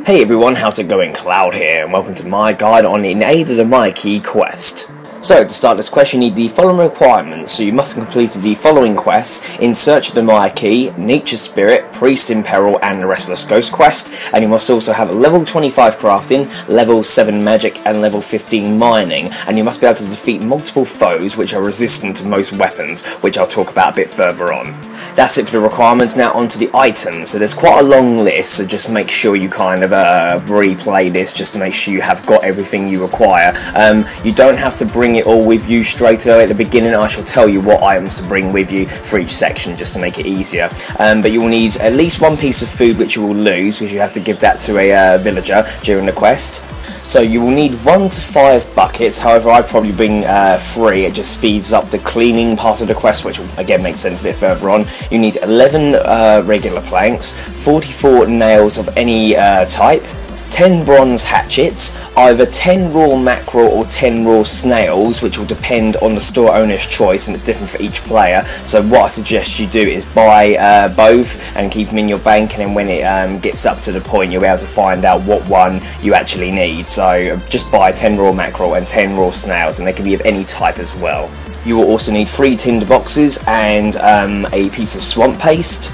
Hey everyone, how's it going? Cloud here, and welcome to my guide on In Aid of the Myreque quest. So, to start this quest you need the following requirements. So you must have completed the following quests: In Search of the Myreque, Nature Spirit, Priest in Peril, and the Restless Ghost quest. And you must also have level 25 crafting, level 7 magic, and level 15 mining. And you must be able to defeat multiple foes which are resistant to most weapons, which I'll talk about a bit further on. That's it for the requirements. Now onto the items. So there's quite a long list, so just make sure you kind of replay this just to make sure you have got everything you require. You don't have to bring it all with you straight away at the beginning. I shall tell you what items to bring with you for each section just to make it easier. But you will need at least one piece of food which you will lose, because you have to give that to a villager during the quest. So you will need 1 to 5 buckets, however I'd probably bring 3, it just speeds up the cleaning part of the quest, which will again make sense a bit further on. You need 11 regular planks, 44 nails of any type, 10 bronze hatchets, either 10 raw mackerel or 10 raw snails, which will depend on the store owner's choice and it's different for each player. So what I suggest you do is buy both and keep them in your bank, and then when it gets up to the point you'll be able to find out what one you actually need. So just buy 10 raw mackerel and 10 raw snails, and they can be of any type as well. You will also need 3 tinderboxes and a piece of swamp paste.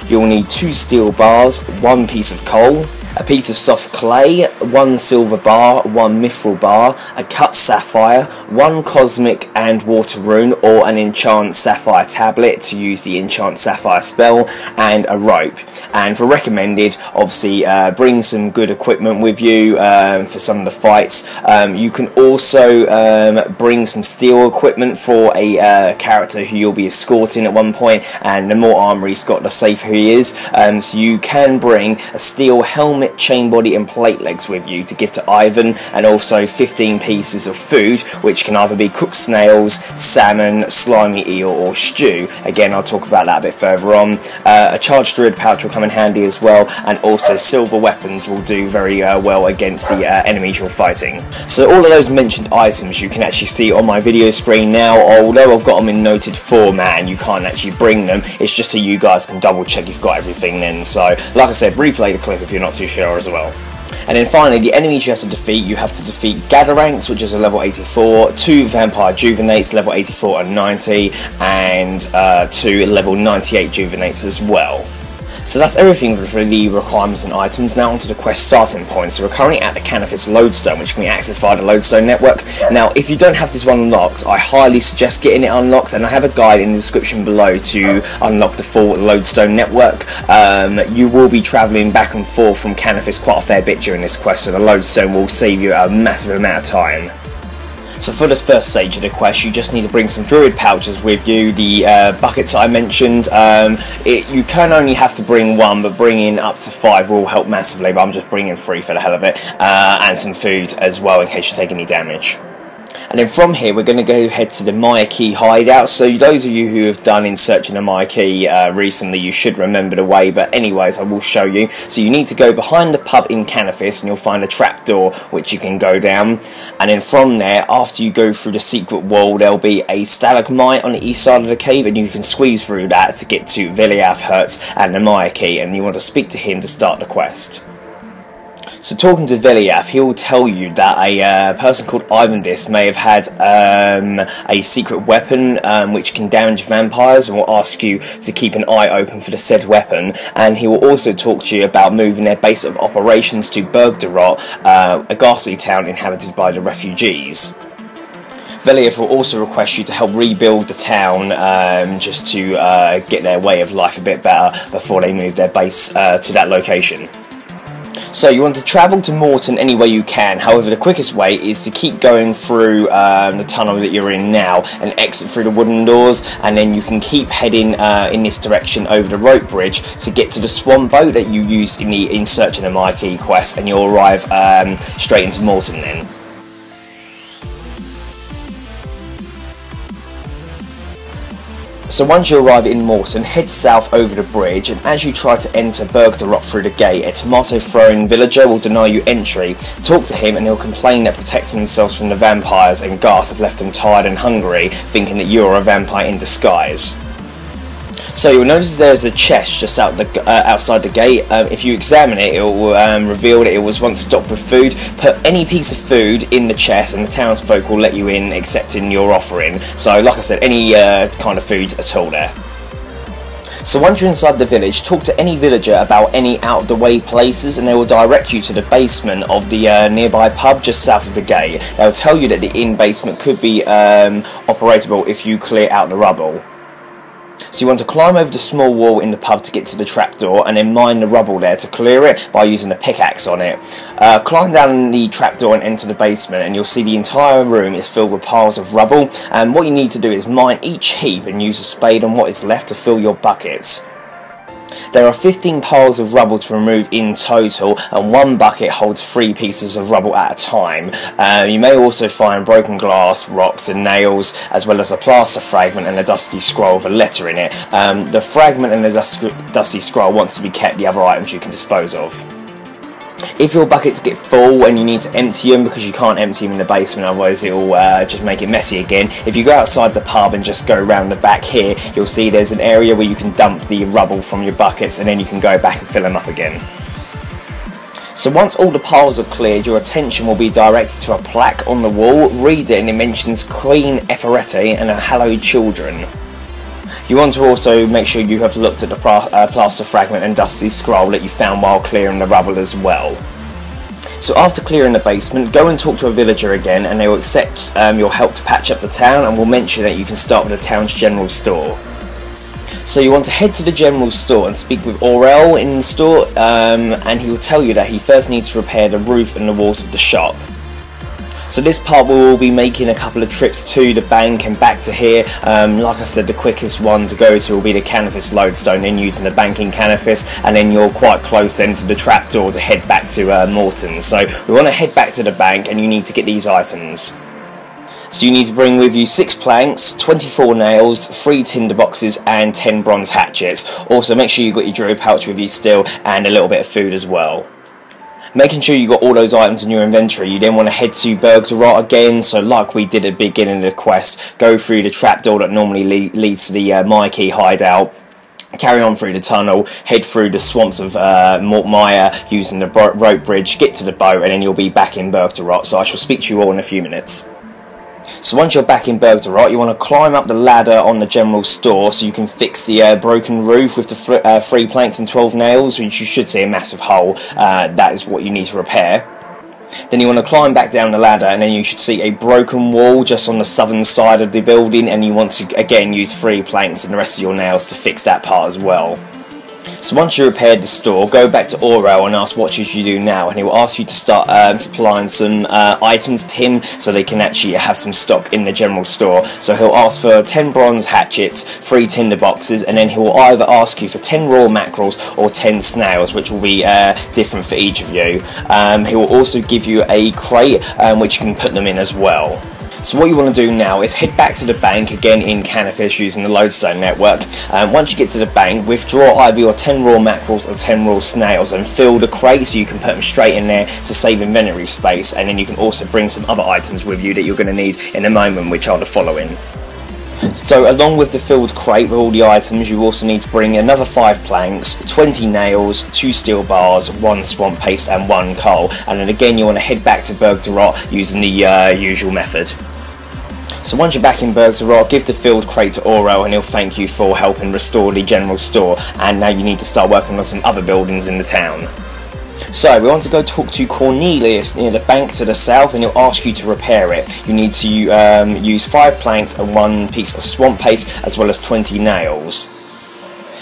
You'll need 2 steel bars, 1 piece of coal, a piece of soft clay, 1 silver bar, 1 mithril bar, a cut sapphire, 1 cosmic and water rune or an enchant sapphire tablet to use the enchant sapphire spell, and a rope. And for recommended, obviously bring some good equipment with you for some of the fights. You can also bring some steel equipment for a character who you'll be escorting at one point, and the more armour he's got the safer he is. So you can bring a steel helmet, Chainbody and Platelegs with you to give to Ivan, and also 15 pieces of food, which can either be cooked snails, salmon, slimy eel or stew. Again, I'll talk about that a bit further on. A charged druid pouch will come in handy as well, and also silver weapons will do very well against the enemies you're fighting. So all of those mentioned items you can actually see on my video screen now. Although I've got them in noted format and you can't actually bring them, it's just so you guys can double check you've got everything then. So like I said, replay the clip if you're not too sure as well. And then finally, the enemies you have to defeat. You have to defeat Gadderanks, which is a level 84, 2 vampire Juvinates, level 84 and 90, and 2 level 98 Juvinates as well. So that's everything for the requirements and items. Now onto the quest starting point. So we're currently at the Canifis Lodestone, which can be accessed via the Lodestone network. Now if you don't have this one unlocked, I highly suggest getting it unlocked, and I have a guide in the description below to unlock the full Lodestone network. You will be travelling back and forth from Canifis quite a fair bit during this quest, so the Lodestone will save you a massive amount of time. So for this first stage of the quest, you just need to bring some druid pouches with you. The buckets I mentioned, you can only have to bring 1, but bringing up to 5 will help massively, but I'm just bringing 3 for the hell of it, and some food as well in case you take any damage. And then from here we're going to go head to the Myreque hideout. So those of you who have done In Search of the Myreque recently, you should remember the way, but anyways I will show you. So you need to go behind the pub in Canifis and you'll find a trapdoor which you can go down, and then from there, after you go through the secret wall, there'll be a stalagmite on the east side of the cave, and you can squeeze through that to get to Viliath Hut and the Myreque, and you want to speak to him to start the quest. So talking to Viliath, he will tell you that a person called Ivandis may have had a secret weapon which can damage vampires, and will ask you to keep an eye open for the said weapon. And he will also talk to you about moving their base of operations to Bergderot, a ghastly town inhabited by the refugees. Viliath will also request you to help rebuild the town just to get their way of life a bit better before they move their base to that location. So you want to travel to Morton any way you can. However, the quickest way is to keep going through the tunnel that you're in now and exit through the wooden doors, and then you can keep heading in this direction over the rope bridge to get to the swan boat that you use in the In Search of the Myreque quest, and you'll arrive straight into Morton then. So once you arrive in Morton, head south over the bridge, and as you try to enter Bergderot through the gate, a tomato-throwing villager will deny you entry. Talk to him and he'll complain that protecting themselves from the vampires and Garth have left them tired and hungry, thinking that you're a vampire in disguise. So you'll notice there's a chest just outside the gate. If you examine it, it will reveal that it was once stocked with food. Put any piece of food in the chest and the townsfolk will let you in, accepting your offering. So like I said, any kind of food at all there. So once you're inside the village, talk to any villager about any out of the way places and they will direct you to the basement of the nearby pub just south of the gate. They'll tell you that the inn basement could be operatable if you clear out the rubble. So you want to climb over the small wall in the pub to get to the trapdoor and then mine the rubble there to clear it by using a pickaxe on it. Climb down the trapdoor and enter the basement and you'll see the entire room is filled with piles of rubble, and what you need to do is mine each heap and use a spade on what is left to fill your buckets. There are 15 piles of rubble to remove in total, and one bucket holds 3 pieces of rubble at a time. You may also find broken glass, rocks and nails, as well as a plaster fragment and a dusty scroll with a letter in it. The fragment and the dusty scroll wants to be kept, the other items you can dispose of. If your buckets get full and you need to empty them, because you can't empty them in the basement, otherwise it will just make it messy again, if you go outside the pub and just go around the back here, you'll see there's an area where you can dump the rubble from your buckets and then you can go back and fill them up again. So once all the piles are cleared, your attention will be directed to a plaque on the wall. Read it and it mentions Queen Eferette and her hallowed children. You want to also make sure you have looked at the plaster fragment and dusty scroll that you found while clearing the rubble as well. So after clearing the basement, go and talk to a villager again and they will accept your help to patch up the town, and will mention that you can start with the town's general store. So you want to head to the general store and speak with Aurel in the store, and he will tell you that he first needs to repair the roof and the walls of the shop. So this part will be making a couple of trips to the bank and back to here. Like I said, the quickest one to go to will be the Canifis Lodestone, then using the bank in Canifis, and then you're quite close then to the trapdoor to head back to Morton. So we want to head back to the bank and you need to get these items. So you need to bring with you 6 planks, 24 nails, 3 tinderboxes and 10 bronze hatchets. Also make sure you've got your drill pouch with you still and a little bit of food as well. Making sure you got all those items in your inventory, you then want to head to Bergdorot again. So like we did at the beginning of the quest, go through the trapdoor that normally leads to the Myreque hideout, carry on through the tunnel, head through the swamps of Morytania using the rope bridge, get to the boat, and then you'll be back in Bergdorot. So I shall speak to you all in a few minutes. So once you're back in Bergdorot, you want to climb up the ladder on the general store so you can fix the broken roof with the 3 planks and 12 nails, which you should see a massive hole. That is what you need to repair. Then you want to climb back down the ladder and then you should see a broken wall just on the southern side of the building, and you want to again use 3 planks and the rest of your nails to fix that part as well. So once you repaired the store, go back to Aurel and ask what should you do now, and he will ask you to start supplying some items to him so they can actually have some stock in the general store. So he'll ask for 10 bronze hatchets, 3 tinderboxes, and then he will either ask you for 10 raw mackerels or 10 snails, which will be different for each of you. He will also give you a crate which you can put them in as well. So what you want to do now is head back to the bank again in Canifis using the Lodestone network. Once you get to the bank, withdraw either your 10 raw mackerels or 10 raw snails and fill the crate so you can put them straight in there to save inventory space, and then you can also bring some other items with you that you're going to need in a moment, which are the following. So along with the filled crate with all the items, you also need to bring another 5 planks, 20 nails, 2 steel bars, 1 swamp paste and 1 coal, and then again you want to head back to Bergdorot using the usual method. So once you're back in Bergdorot, give the filled crate to Aurel and he'll thank you for helping restore the general store, and now you need to start working on some other buildings in the town. So we want to go talk to Cornelius near the bank to the south, and he'll ask you to repair it. You need to use 5 planks and 1 piece of swamp paste as well as 20 nails.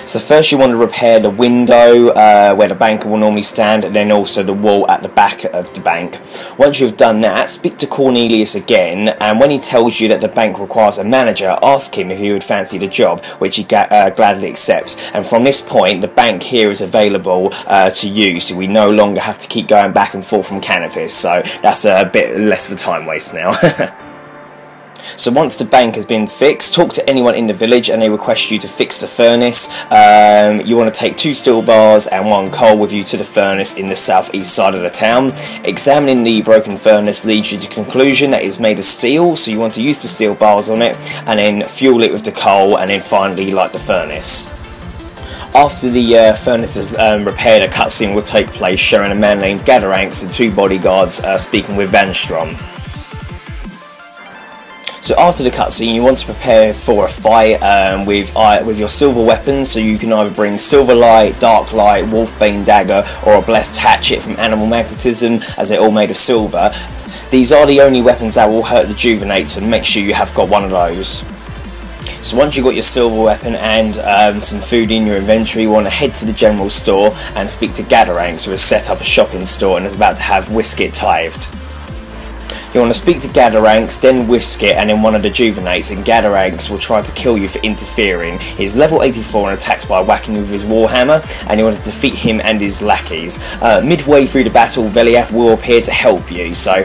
So first you want to repair the window where the banker will normally stand, and then also the wall at the back of the bank. Once you've done that, speak to Cornelius again, and when he tells you that the bank requires a manager, ask him if he would fancy the job, which he gladly accepts. And from this point, the bank here is available to you, so we no longer have to keep going back and forth from Canifis, so that's a bit less of a time waste now. So once the bank has been fixed, talk to anyone in the village and they request you to fix the furnace. You want to take 2 steel bars and 1 coal with you to the furnace in the southeast side of the town. Examining the broken furnace leads you to the conclusion that it's made of steel, so you want to use the steel bars on it and then fuel it with the coal and then finally light the furnace. After the furnace is repaired, a cutscene will take place showing a man named Gadderanks and 2 bodyguards speaking with Vanstrom. So after the cutscene, you want to prepare for a fight with your silver weapons. So you can either bring Silver Light, Dark Light, Wolfbane Dagger, or a Blessed Hatchet from Animal Magnetism, as they're all made of silver. These are the only weapons that will hurt the Juvinates, and make sure you have got one of those. So once you've got your silver weapon and some food in your inventory, you want to head to the general store and speak to Gadderanks, who has set up a shopping store and is about to have Whiskit tithed. You want to speak to Gadderanks, then Whiskit, and then one of the Juvinates, and Gadderanks will try to kill you for interfering. He's level 84 and attacks by whacking you with his warhammer, and you want to defeat him and his lackeys. Midway through the battle, Veliath will appear to help you, so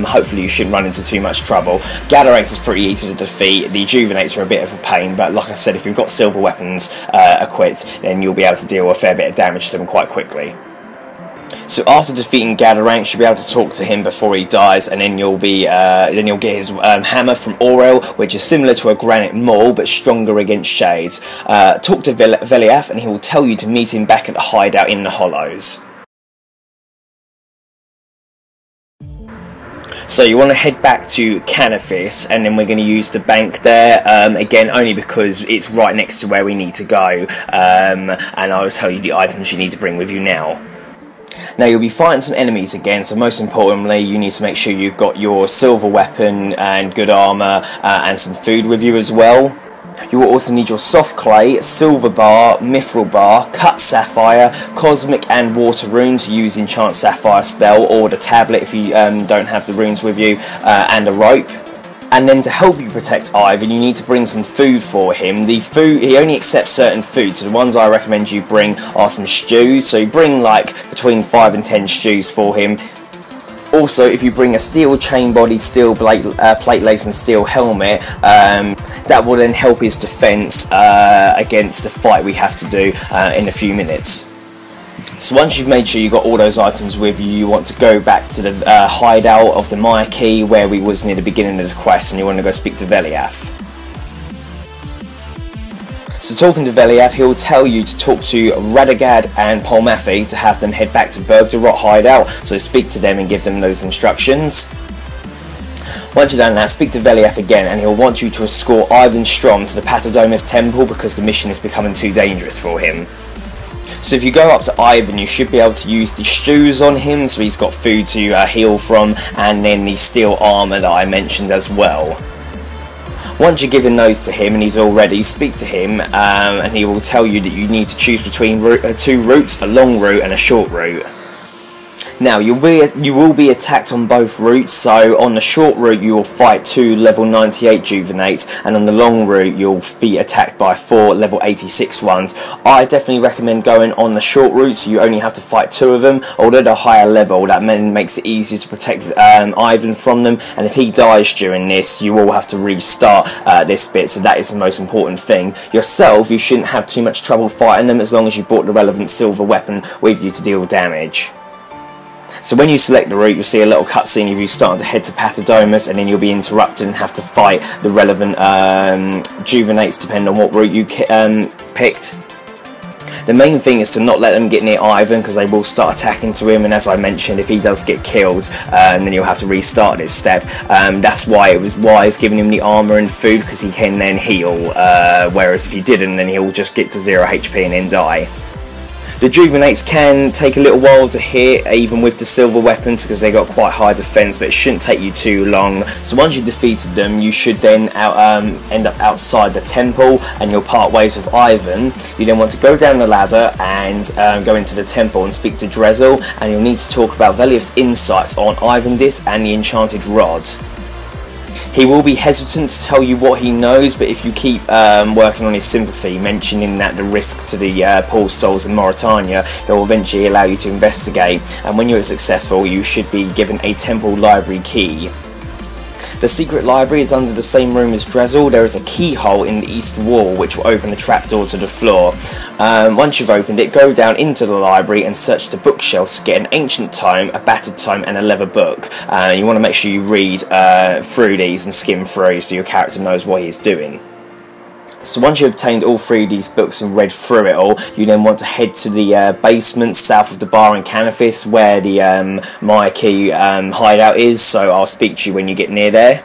hopefully you shouldn't run into too much trouble. Gadderanks is pretty easy to defeat. The Juvinates are a bit of a pain, but like I said, if you've got silver weapons equipped, then you'll be able to deal a fair bit of damage to them quite quickly. So after defeating Gadderanks, you'll be able to talk to him before he dies, and then you'll get his hammer from Aurel, which is similar to a granite maul but stronger against shades. Talk to Veliath, and he will tell you to meet him back at the hideout in the Hollows. So you want to head back to Canifis, and then we're going to use the bank there, again only because it's right next to where we need to go, and I'll tell you the items you need to bring with you now. Now you'll be fighting some enemies again, so most importantly you need to make sure you've got your silver weapon and good armour and some food with you as well. You will also need your soft clay, silver bar, mithril bar, cut sapphire, cosmic and water rune to use enchant sapphire spell, or the tablet if you don't have the runes with you, and a rope. And then to help you protect Ivan, you need to bring some food for him. The food, he only accepts certain food, so the ones I recommend you bring are some stews. So you bring like between 5 and 10 stews for him. Also, if you bring a steel chain body, steel plate legs and steel helmet, that will then help his defense against the fight we have to do in a few minutes. So once you've made sure you've got all those items with you, you want to go back to the hideout of the Myreque, where we was near the beginning of the quest, and you want to go speak to Veliath. So talking to Veliath, he'll tell you to talk to Radagad and Polmathy to have them head back to Bergdarot hideout, so speak to them and give them those instructions. Once you've done that, speak to Veliath again, and he'll want you to escort Ivan Strom to the Patadomus temple because the mission is becoming too dangerous for him. So if you go up to Ivan, you should be able to use the stews on him, so he's got food to heal from, and then the steel armour that I mentioned as well. Once you're giving those to him and he's all ready, speak to him, and he will tell you that you need to choose between 2 routes, a long route and a short route. Now, you will be attacked on both routes, so on the short route you will fight 2 level 98 Juvinates, and on the long route you'll be attacked by 4 level 86 ones. I definitely recommend going on the short route, so you only have to fight 2 of them. Although they're higher level, that makes it easier to protect Ivan from them, and if he dies during this, you will have to restart this bit, so that is the most important thing. Yourself, you shouldn't have too much trouble fighting them as long as you brought the relevant silver weapon with you to deal with damage. So when you select the route, you'll see a little cutscene of you starting to head to Patadomus, and then you'll be interrupted and have to fight the relevant Juvinates depending on what route you picked. The main thing is to not let them get near Ivan, because they will start attacking to him, and as I mentioned, if he does get killed, then you'll have to restart this step. That's why it was wise giving him the armour and food, because he can then heal, whereas if you didn't, then he'll just get to 0 HP and then die. The Juvinates can take a little while to hit, even with the silver weapons, because they got quite high defense, but it shouldn't take you too long. So once you've defeated them, you should then end up outside the temple, and you'll part ways with Ivan. You then want to go down the ladder and go into the temple and speak to Drezel, and you'll need to talk about Veliath's insights on Ivandis and the enchanted rod. He will be hesitant to tell you what he knows, but if you keep working on his sympathy, mentioning that the risk to the poor souls in Morytania, he'll eventually allow you to investigate, and when you're successful, you should be given a temple library key. The secret library is under the same room as Drezel. There is a keyhole in the east wall which will open a trapdoor to the floor. Once you've opened it, go down into the library and search the bookshelves to get an ancient tome, a battered tome and a leather book. You want to make sure you read through these and skim through so your character knows what he's doing. So once you've obtained all 3 of these books and read through it all, you then want to head to the basement south of the bar in Canifis, where the Myreque hideout is, so I'll speak to you when you get near there.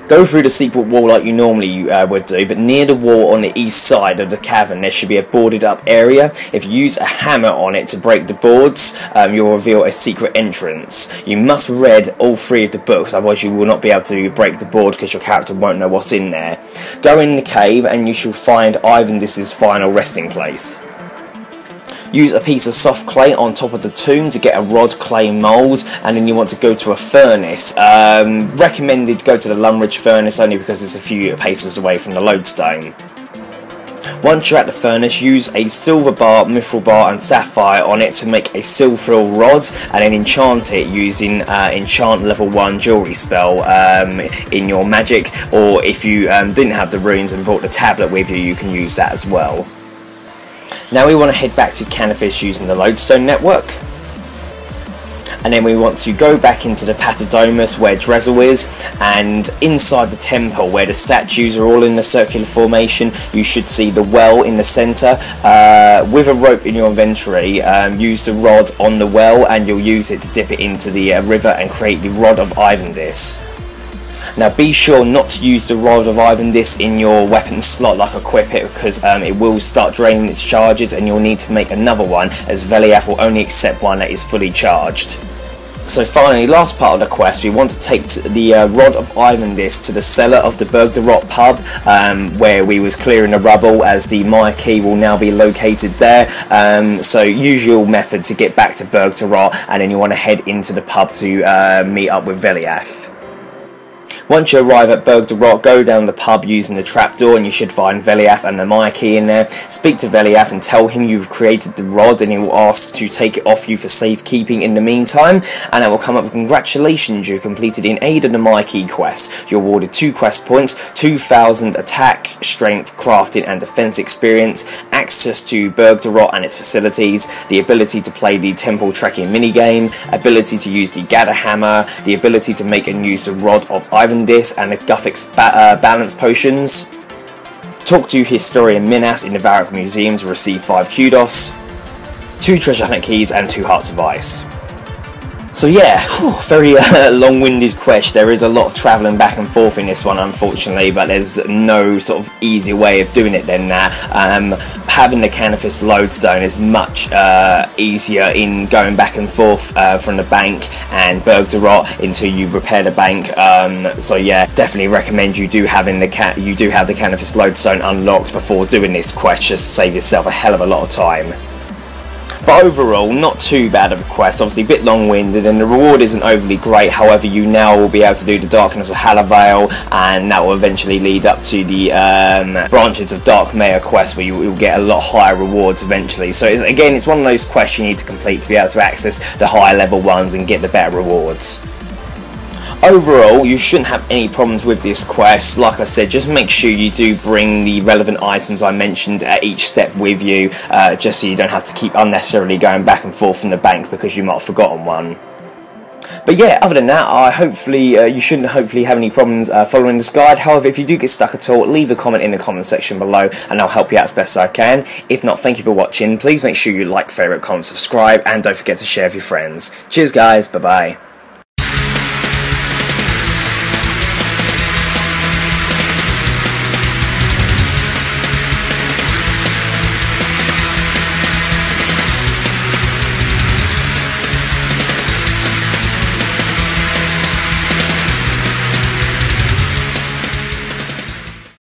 Go through the secret wall like you normally would do, but near the wall on the east side of the cavern there should be a boarded up area. If you use a hammer on it to break the boards, you'll reveal a secret entrance. You must read all 3 of the books, otherwise you will not be able to break the board because your character won't know what's in there. Go in the cave and you shall find Ivandis' final resting place. Use a piece of soft clay on top of the tomb to get a rod clay mould, and then you want to go to a furnace. Recommended go to the Lumridge furnace only because it's a few paces away from the Lodestone. Once you're at the furnace, use a silver bar, Mithril Bar and Sapphire on it to make a Silphril rod, and then enchant it using enchant level 1 jewellery spell in your magic, or if you didn't have the runes and brought the tablet with you, you can use that as well. Now we want to head back to Canifis using the Lodestone network, and then we want to go back into the Patadomus where Drezel is, and inside the temple where the statues are all in the circular formation you should see the well in the centre. With a rope in your inventory, use the rod on the well and you'll use it to dip it into the river and create the Rod of Ivandis. Now be sure not to use the Rod of Ivandis in your weapon slot like equip it, because it will start draining its charges and you'll need to make another one, as Veliath will only accept one that is fully charged. So finally, last part of the quest, we want to take the Rod of Ivandis to the cellar of the Berg de Rot pub, where we was clearing the rubble, as the Myreque will now be located there. So usual method to get back to Berg de Rot, and then you want to head into the pub to meet up with Veliath. Once you arrive at Berg de Rot, go down the pub using the trapdoor and you should find Veliath and the Myreque in there. Speak to Veliath and tell him you've created the rod, and he will ask to take it off you for safekeeping in the meantime, and that will come up with congratulations, you completed in aid of the Myreque quest. You're awarded 2 quest points, 2,000 attack, strength, crafting and defense experience, access to Berg de Rot and its facilities, the ability to play the temple trekking minigame, ability to use the Gather Hammer, the ability to make and use the Rod of Ivandis and the Guthix balance potions. Talk to historian Minas in the Varrock Museum to receive 5 kudos, 2 treasure hunt keys and 2 hearts of ice. So yeah, very long-winded quest. There is a lot of travelling back and forth in this one, unfortunately, but there's no sort of easy way of doing it than that. Having the Canifis Lodestone is much easier in going back and forth from the bank and Berg de Rot until you repair the bank. So yeah, definitely recommend you do have the Canifis Lodestone unlocked before doing this quest, just to save yourself a hell of a lot of time. But overall, not too bad of a quest. Obviously a bit long-winded and the reward isn't overly great. However, you now will be able to do the Darkness of Halavale, and that will eventually lead up to the Branches of Dark Mayor quest, where you will get a lot higher rewards eventually. So again, it's one of those quests you need to complete to be able to access the higher level ones and get the better rewards. Overall, you shouldn't have any problems with this quest. Like I said, just make sure you do bring the relevant items I mentioned at each step with you, just so you don't have to keep unnecessarily going back and forth from the bank because you might have forgotten one. But yeah, other than that, you shouldn't hopefully have any problems following this guide. However, if you do get stuck at all, leave a comment in the comment section below and I'll help you out as best I can. If not, thank you for watching. Please make sure you like, favourite, comment, subscribe, and don't forget to share with your friends. Cheers guys, bye bye.